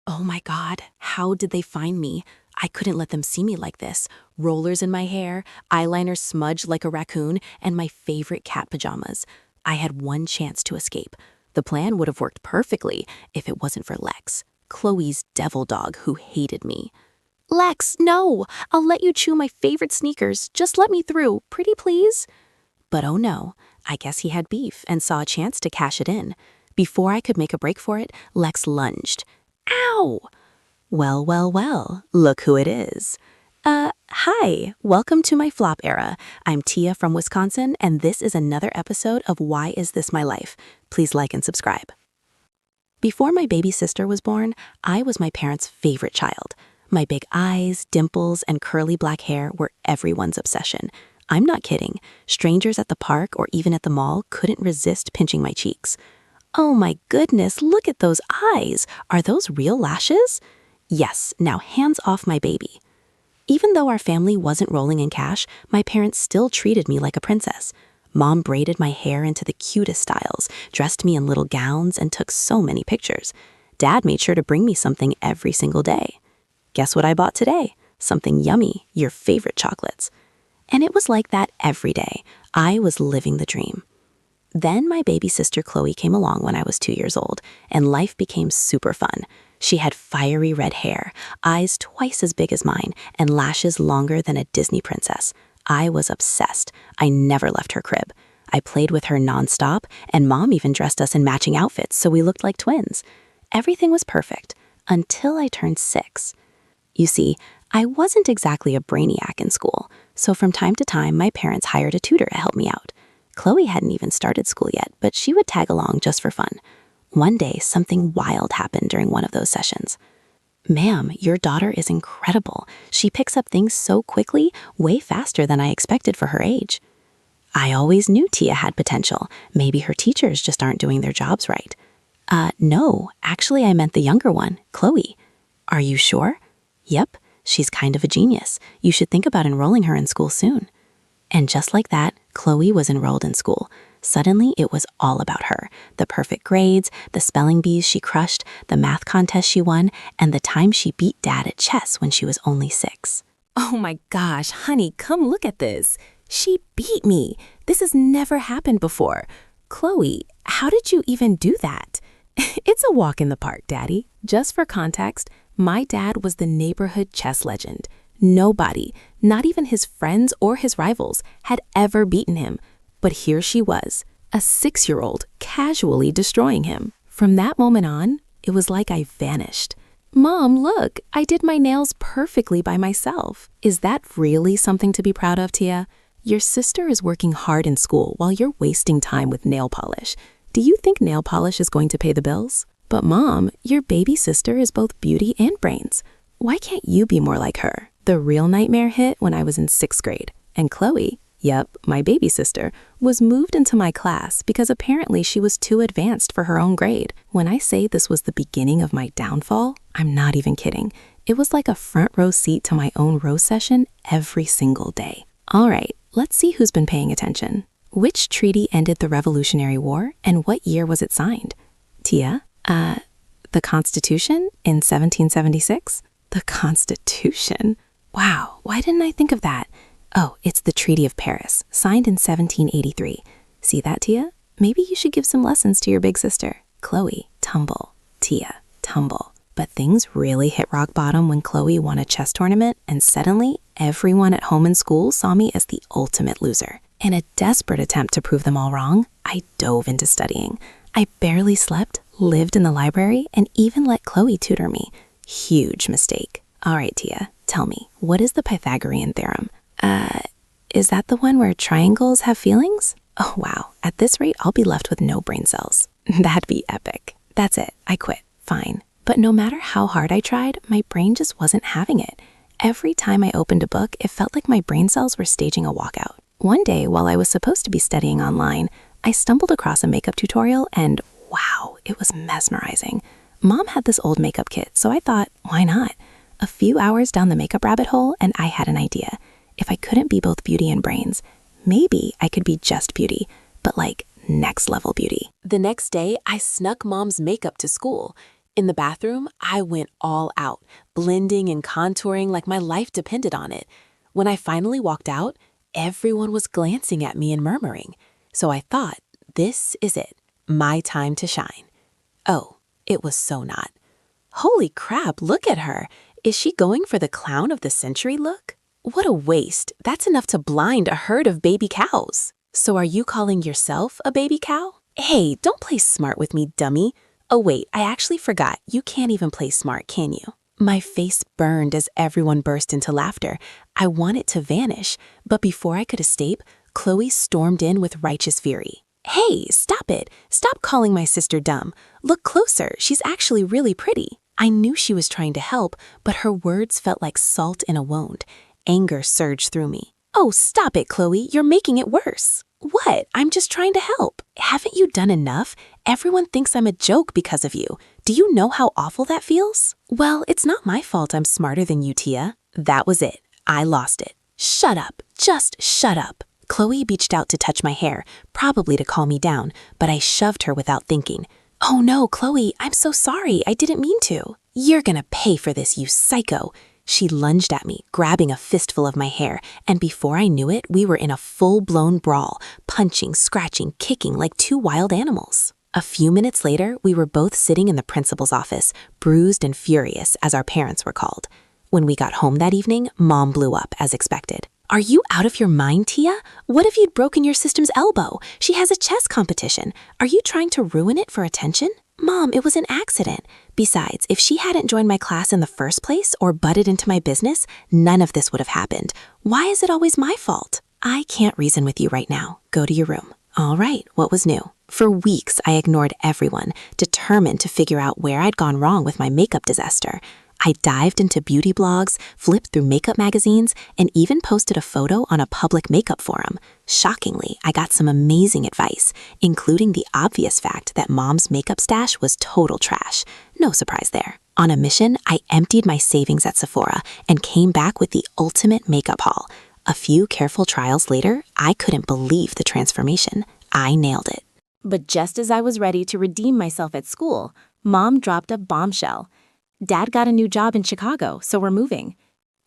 Oh my God, how did they find me? I couldn't let them see me like this. Rollers in my hair, eyeliner smudged like a raccoon, and my favorite cat pajamas. I had one chance to escape. The plan would have worked perfectly if it wasn't for Lex, Chloe's devil dog who hated me. Lex, no! I'll let you chew my favorite sneakers. Just let me through, pretty please. But oh no, I guess he had beef and saw a chance to cash it in. Before I could make a break for it, Lex lunged. Ow! Well, well, well, look who it is. Hi, welcome to my flop era. I'm Tia from Wisconsin, and this is another episode of Why Is This My Life? Please like and subscribe. Before my baby sister was born, I was my parents' favorite child. My big eyes, dimples, and curly black hair were everyone's obsession. I'm not kidding. Strangers at the park or even at the mall couldn't resist pinching my cheeks. Oh my goodness, look at those eyes. Are those real lashes? Yes, now hands off my baby. Even though our family wasn't rolling in cash, my parents still treated me like a princess. Mom braided my hair into the cutest styles, dressed me in little gowns, and took so many pictures. Dad made sure to bring me something every single day. Guess what I bought today? Something yummy, your favorite chocolates. And it was like that every day. I was living the dream. Then my baby sister Chloe came along when I was 2 years old, and life became super fun. She had fiery red hair, eyes twice as big as mine, and lashes longer than a Disney princess. I was obsessed. I never left her crib. I played with her nonstop, and Mom even dressed us in matching outfits so we looked like twins. Everything was perfect, until I turned 6. You see, I wasn't exactly a brainiac in school, so from time to time my parents hired a tutor to help me out. Chloe hadn't even started school yet, but she would tag along just for fun. One day, something wild happened during one of those sessions. Ma'am, your daughter is incredible. She picks up things so quickly, way faster than I expected for her age. I always knew Tia had potential. Maybe her teachers just aren't doing their jobs right. No, actually I meant the younger one, Chloe. Are you sure? Yep, she's kind of a genius. You should think about enrolling her in school soon. And just like that, Chloe was enrolled in school. Suddenly, it was all about her. The perfect grades, the spelling bees she crushed, the math contest she won, and the time she beat Dad at chess when she was only 6. Oh my gosh, honey, come look at this. She beat me. This has never happened before. Chloe, how did you even do that? It's a walk in the park, Daddy. Just for context, my dad was the neighborhood chess legend. Nobody, not even his friends or his rivals, had ever beaten him. But here she was, a 6-year-old, casually destroying him. From that moment on, it was like I vanished. Mom, look, I did my nails perfectly by myself. Is that really something to be proud of, Tia? Your sister is working hard in school while you're wasting time with nail polish. Do you think nail polish is going to pay the bills? But Mom, your baby sister is both beauty and brains. Why can't you be more like her? The real nightmare hit when I was in 6th grade. And Chloe, yep, my baby sister, was moved into my class because apparently she was too advanced for her own grade. When I say this was the beginning of my downfall, I'm not even kidding. It was like a front row seat to my own row session every single day. All right, let's see who's been paying attention. Which treaty ended the Revolutionary War and what year was it signed? Tia, the Constitution in 1776? The Constitution? Wow, why didn't I think of that? Oh, it's the Treaty of Paris, signed in 1783. See that, Tia? Maybe you should give some lessons to your big sister. Chloe, tumble. Tia, tumble. But things really hit rock bottom when Chloe won a chess tournament, and suddenly, everyone at home and school saw me as the ultimate loser. In a desperate attempt to prove them all wrong, I dove into studying. I barely slept, lived in the library, and even let Chloe tutor me. Huge mistake. All right, Tia, tell me, what is the Pythagorean theorem? Is that the one where triangles have feelings? Oh, wow. At this rate, I'll be left with no brain cells. That'd be epic. That's it. I quit. Fine. But no matter how hard I tried, my brain just wasn't having it. Every time I opened a book, it felt like my brain cells were staging a walkout. One day, while I was supposed to be studying online, I stumbled across a makeup tutorial and wow, it was mesmerizing. Mom had this old makeup kit, so I thought, why not? A few hours down the makeup rabbit hole, and I had an idea. If I couldn't be both beauty and brains, maybe I could be just beauty, but like next level beauty. The next day, I snuck Mom's makeup to school. In the bathroom, I went all out, blending and contouring like my life depended on it. When I finally walked out, everyone was glancing at me and murmuring. So I thought, this is it, my time to shine. Oh, it was so not. Holy crap, look at her. Is she going for the clown of the century look? What a waste. That's enough to blind a herd of baby cows. So are you calling yourself a baby cow? Hey, don't play smart with me, dummy. Oh wait, I actually forgot. You can't even play smart, can you? My face burned as everyone burst into laughter. I wanted to vanish, but before I could escape, Chloe stormed in with righteous fury. Hey, stop it. Stop calling my sister dumb. Look closer. She's actually really pretty. I knew she was trying to help, but her words felt like salt in a wound. Anger surged through me. Oh, stop it, Chloe. You're making it worse. What? I'm just trying to help. Haven't you done enough? Everyone thinks I'm a joke because of you. Do you know how awful that feels? Well, it's not my fault I'm smarter than you, Tia. That was it. I lost it. Shut up. Just shut up. Chloe reached out to touch my hair, probably to calm me down, but I shoved her without thinking. Oh no, Chloe, I'm so sorry. I didn't mean to. You're gonna pay for this, you psycho. She lunged at me, grabbing a fistful of my hair, and before I knew it, we were in a full-blown brawl, punching, scratching, kicking like two wild animals. A few minutes later, we were both sitting in the principal's office, bruised and furious, as our parents were called. When we got home that evening, Mom blew up, as expected. Are you out of your mind, Tia? What if you'd broken your sister's elbow? She has a chess competition. Are you trying to ruin it for attention? Mom, it was an accident. Besides, if she hadn't joined my class in the first place or butted into my business, none of this would have happened. Why is it always my fault? I can't reason with you right now. Go to your room. All right, what was new? For weeks, I ignored everyone, determined to figure out where I'd gone wrong with my makeup disaster. I dived into beauty blogs, flipped through makeup magazines, and even posted a photo on a public makeup forum. Shockingly, I got some amazing advice, including the obvious fact that Mom's makeup stash was total trash. No surprise there. On a mission, I emptied my savings at Sephora and came back with the ultimate makeup haul. A few careful trials later, I couldn't believe the transformation. I nailed it. But just as I was ready to redeem myself at school, Mom dropped a bombshell. Dad got a new job in Chicago, so we're moving.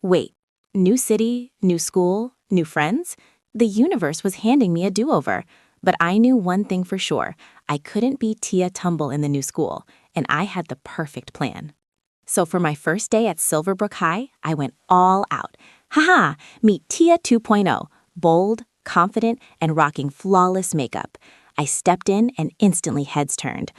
Wait, new city, new school, new friends? The universe was handing me a do-over. But I knew one thing for sure. I couldn't be Tia Tumble in the new school, and I had the perfect plan. So for my first day at Silverbrook High, I went all out. Haha, meet Tia 2.0, bold, confident, and rocking flawless makeup. I stepped in and instantly heads turned.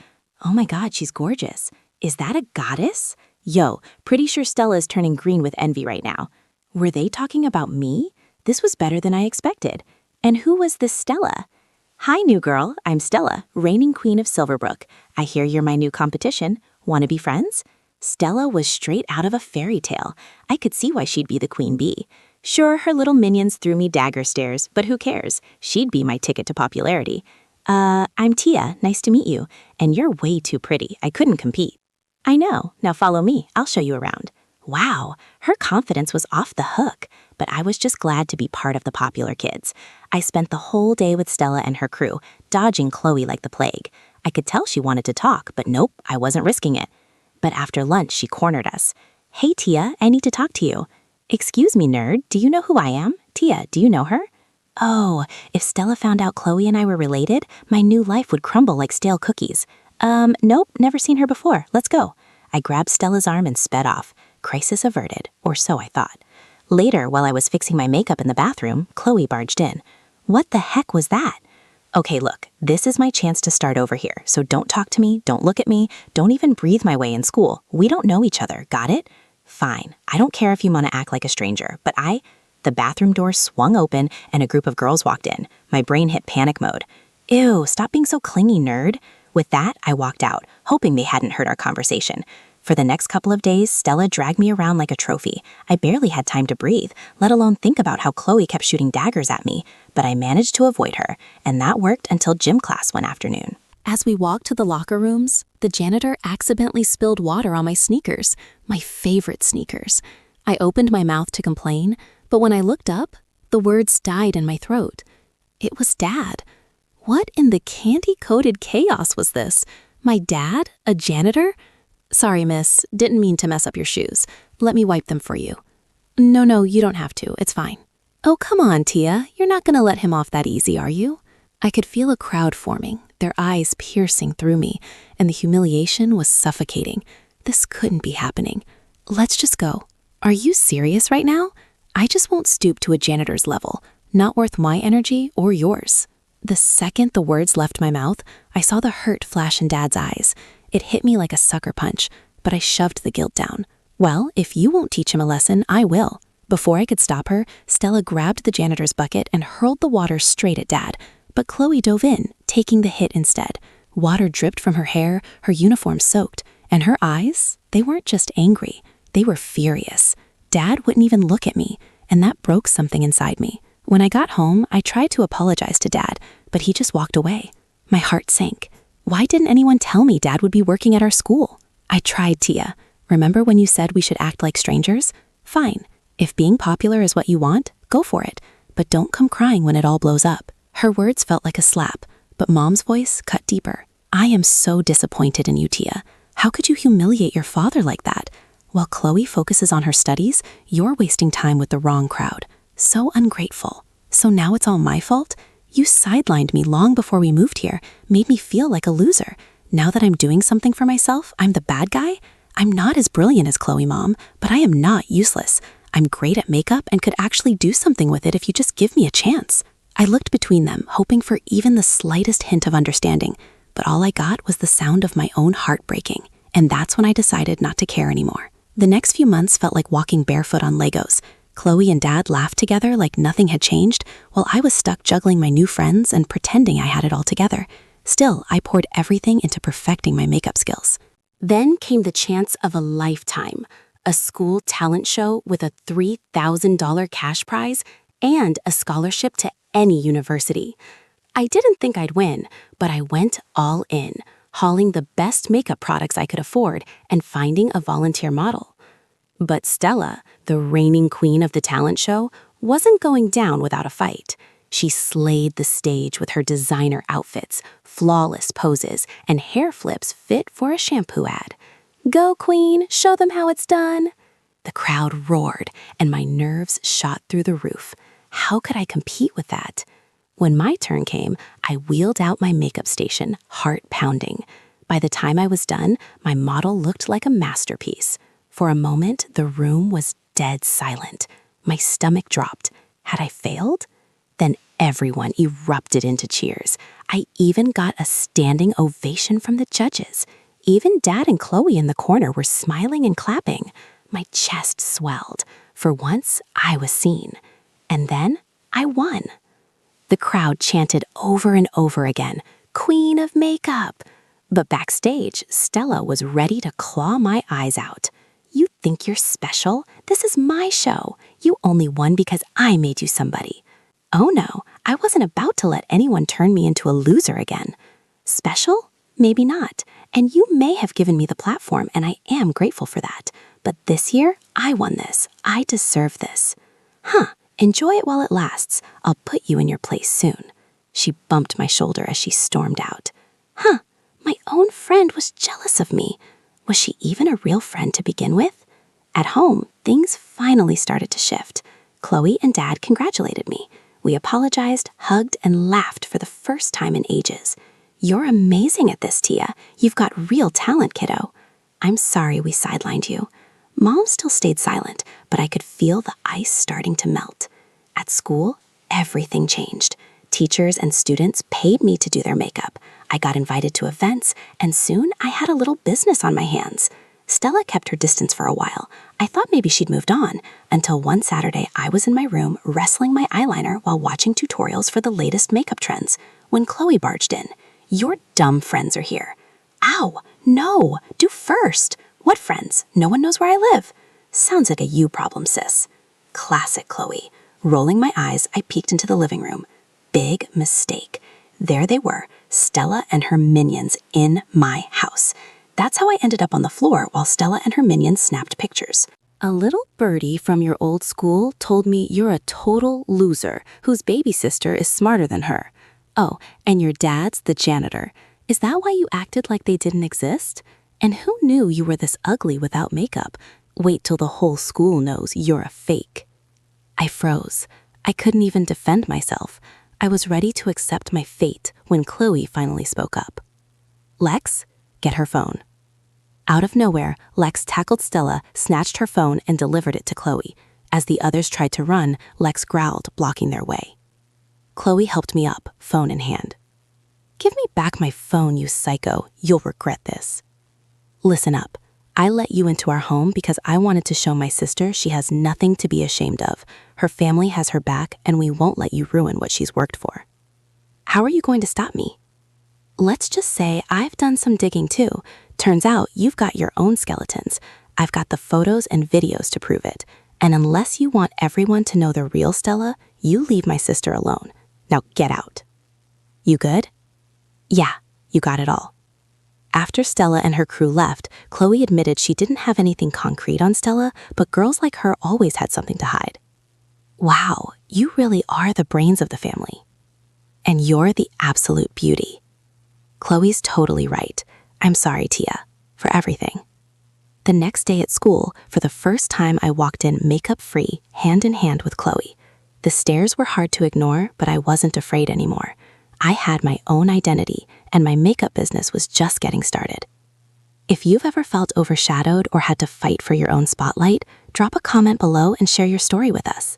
Oh my God, she's gorgeous. Is that a goddess? Yo, pretty sure Stella is turning green with envy right now. Were they talking about me? This was better than I expected. And who was this Stella? Hi, new girl. I'm Stella, reigning queen of Silverbrook. I hear you're my new competition. Want to be friends? Stella was straight out of a fairy tale. I could see why she'd be the queen bee. Sure, her little minions threw me dagger stares, but who cares? She'd be my ticket to popularity. I'm Tia. Nice to meet you. And you're way too pretty. I couldn't compete. I know. Now follow me. I'll show you around. Wow, her confidence was off the hook, but I was just glad to be part of the popular kids. I spent the whole day with Stella and her crew, dodging Chloe like the plague. I could tell she wanted to talk, but nope, I wasn't risking it. But after lunch, she cornered us. Hey, Tia, I need to talk to you. Excuse me, nerd. Do you know who I am? Tia, do you know her? Oh, if Stella found out Chloe and I were related, my new life would crumble like stale cookies. Nope, never seen her before. Let's go. I grabbed Stella's arm and sped off. Crisis averted, or so I thought. Later, while I was fixing my makeup in the bathroom, Chloe barged in. What the heck was that? Okay, look, this is my chance to start over here, so don't talk to me, don't look at me, don't even breathe my way in school. We don't know each other, got it? Fine, I don't care if you want to act like a stranger, but The bathroom door swung open and a group of girls walked in. My brain hit panic mode. Ew, stop being so clingy, nerd. With that, I walked out, hoping they hadn't heard our conversation. For the next couple of days, Stella dragged me around like a trophy. I barely had time to breathe, let alone think about how Chloe kept shooting daggers at me. But I managed to avoid her, and that worked until gym class one afternoon. As we walked to the locker rooms, the janitor accidentally spilled water on my sneakers, my favorite sneakers. I opened my mouth to complain, but when I looked up, the words died in my throat. It was Dad. What in the candy-coated chaos was this? My dad? A janitor? Sorry, miss. Didn't mean to mess up your shoes. Let me wipe them for you. No, you don't have to. It's fine. Oh, come on, Tia. You're not gonna let him off that easy, are you? I could feel a crowd forming, their eyes piercing through me, and the humiliation was suffocating. This couldn't be happening. Let's just go. Are you serious right now? I just won't stoop to a janitor's level. Not worth my energy or yours. The second the words left my mouth, I saw the hurt flash in Dad's eyes. It hit me like a sucker punch, but I shoved the guilt down. Well, if you won't teach him a lesson, I will. Before I could stop her, Stella grabbed the janitor's bucket and hurled the water straight at Dad. But Chloe dove in, taking the hit instead. Water dripped from her hair, her uniform soaked, and her eyes, they weren't just angry, they were furious. Dad wouldn't even look at me, and that broke something inside me. When I got home, I tried to apologize to Dad, but he just walked away. My heart sank. Why didn't anyone tell me Dad would be working at our school? I tried, Tia. Remember when you said we should act like strangers? Fine. If being popular is what you want, go for it. But don't come crying when it all blows up. Her words felt like a slap, but Mom's voice cut deeper. I am so disappointed in you, Tia. How could you humiliate your father like that? While Chloe focuses on her studies, you're wasting time with the wrong crowd. So ungrateful. So now it's all my fault? You sidelined me long before we moved here, made me feel like a loser. Now that I'm doing something for myself, I'm the bad guy? I'm not as brilliant as Chloe, Mom, but I am not useless. I'm great at makeup and could actually do something with it if you just give me a chance. I looked between them, hoping for even the slightest hint of understanding, but all I got was the sound of my own heart breaking, and that's when I decided not to care anymore. The next few months felt like walking barefoot on Legos. Chloe and Dad laughed together like nothing had changed, while I was stuck juggling my new friends and pretending I had it all together. Still, I poured everything into perfecting my makeup skills. Then came the chance of a lifetime, a school talent show with a $3,000 cash prize and a scholarship to any university. I didn't think I'd win, but I went all in, hauling the best makeup products I could afford and finding a volunteer model. But Stella, the reigning queen of the talent show, wasn't going down without a fight. She slayed the stage with her designer outfits, flawless poses, and hair flips fit for a shampoo ad. Go, queen, show them how it's done. The crowd roared, and my nerves shot through the roof. How could I compete with that? When my turn came, I wheeled out my makeup station, heart pounding. By the time I was done, my model looked like a masterpiece. For a moment, the room was dead silent. My stomach dropped. Had I failed? Then everyone erupted into cheers. I even got a standing ovation from the judges. Even Dad and Chloe in the corner were smiling and clapping. My chest swelled. For once, I was seen. And then I won. The crowd chanted over and over again, "Queen of Makeup." But backstage, Stella was ready to claw my eyes out. You think you're special? This is my show. You only won because I made you somebody. Oh no, I wasn't about to let anyone turn me into a loser again. Special? Maybe not. And you may have given me the platform, and I am grateful for that. But this year, I won this. I deserve this. Enjoy it while it lasts. I'll put you in your place soon. She bumped my shoulder as she stormed out. My own friend was jealous of me. Was she even a real friend to begin with? At home, things finally started to shift. Chloe and Dad congratulated me. We apologized, hugged, and laughed for the first time in ages. You're amazing at this, Tia. You've got real talent, kiddo. I'm sorry we sidelined you. Mom still stayed silent, but I could feel the ice starting to melt. At school, everything changed. Teachers and students paid me to do their makeup. I got invited to events, and soon I had a little business on my hands. Stella kept her distance for a while. I thought maybe she'd moved on, until one Saturday I was in my room wrestling my eyeliner while watching tutorials for the latest makeup trends, when Chloe barged in. Your dumb friends are here. Ow, no, do first. What friends? No one knows where I live. Sounds like a you problem, sis. Classic Chloe. Rolling my eyes, I peeked into the living room. Big mistake. There they were, Stella and her minions in my house. That's how I ended up on the floor while Stella and her minions snapped pictures. A little birdie from your old school told me you're a total loser whose baby sister is smarter than her. Oh, and your dad's the janitor. Is that why you acted like they didn't exist? And who knew you were this ugly without makeup? Wait till the whole school knows you're a fake. I froze. I couldn't even defend myself. I was ready to accept my fate when Chloe finally spoke up. Lex, get her phone. Out of nowhere, Lex tackled Stella, snatched her phone, and delivered it to Chloe. As the others tried to run, Lex growled, blocking their way. Chloe helped me up, phone in hand. Give me back my phone, you psycho. You'll regret this. Listen up. I let you into our home because I wanted to show my sister she has nothing to be ashamed of. Her family has her back, and we won't let you ruin what she's worked for. How are you going to stop me? Let's just say I've done some digging too. Turns out you've got your own skeletons. I've got the photos and videos to prove it. And unless you want everyone to know the real Stella, you leave my sister alone. Now get out. You good? Yeah, you got it all. After Stella and her crew left, Chloe admitted she didn't have anything concrete on Stella, but girls like her always had something to hide. Wow, you really are the brains of the family. And you're the absolute beauty. Chloe's totally right. I'm sorry, Tia, for everything. The next day at school, for the first time I walked in makeup-free, hand in hand with Chloe. The stares were hard to ignore, but I wasn't afraid anymore. I had my own identity, and my makeup business was just getting started. If you've ever felt overshadowed or had to fight for your own spotlight, drop a comment below and share your story with us.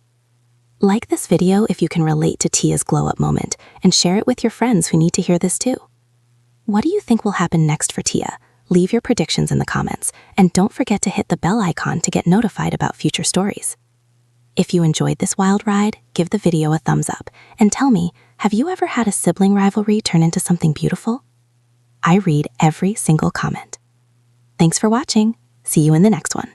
Like this video if you can relate to Tia's glow-up moment, and share it with your friends who need to hear this too. What do you think will happen next for Tia? Leave your predictions in the comments, and don't forget to hit the bell icon to get notified about future stories. If you enjoyed this wild ride, give the video a thumbs up, and tell me, have you ever had a sibling rivalry turn into something beautiful? I read every single comment. Thanks for watching. See you in the next one.